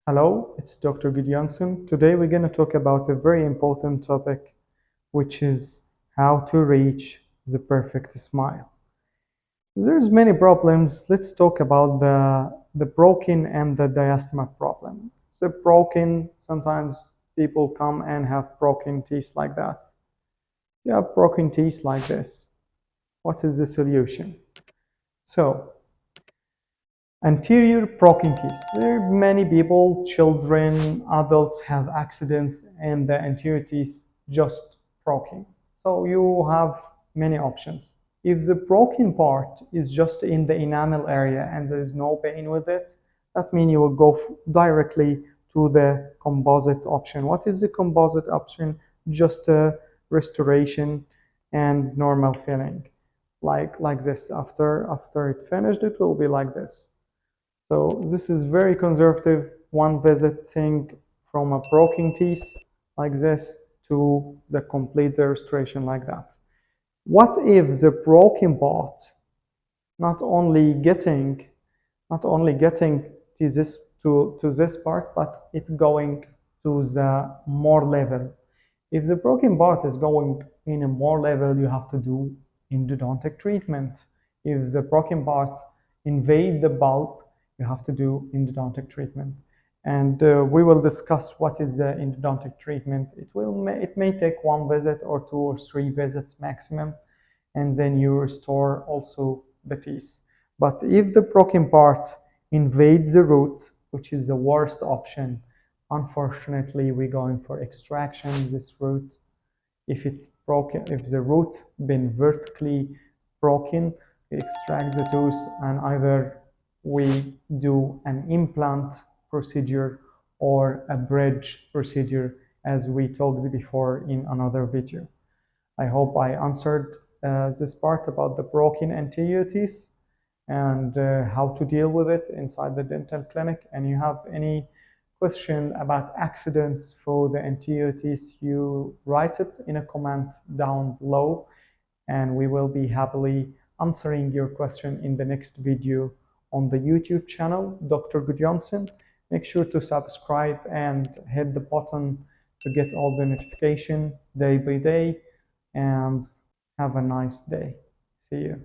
Hello, it's Dr. Gudjohnsen. Today we're going to talk about a very important topic, which is how to reach the perfect smile. There's many problems. Let's talk about the broken and the diastema problem. The broken, sometimes people come and have broken teeth like that. You have broken teeth like this. What is the solution? So, anterior broken teeth. There are many people, children, adults have accidents and the anterior teeth just broken. So you have many options. If the broken part is just in the enamel area and there is no pain with it, that means you will go directly to the composite option. What is the composite option? Just a restoration and normal filling. Like this. After it finished, it will be like this. So this is very conservative, one visit thing from a broken teeth like this to the complete restoration like that. What if the broken part not only getting to this part, but it's going to the more level? If the broken part is going in a more level, you have to do endodontic treatment. If the broken part invade the bulb, you have to do endodontic treatment. And we will discuss what is the endodontic treatment. It may take one visit or two or three visits maximum, and then you restore also the teeth. But if the broken part invades the root, which is the worst option, unfortunately, we're going for extraction this root. If it's broken, if the root been vertically broken, we extract the tooth and either we do an implant procedure or a bridge procedure, as we talked before in another video. I hope I answered this part about the broken anterior teeth and how to deal with it inside the dental clinic. And you have any question about accidents for the anterior teeth, you write it in a comment down below, and we will be happily answering your question in the next video on the YouTube channel, Dr. Gudjohnsen. Make sure to subscribe and hit the button to get all the notification day by day, and have a nice day. See you.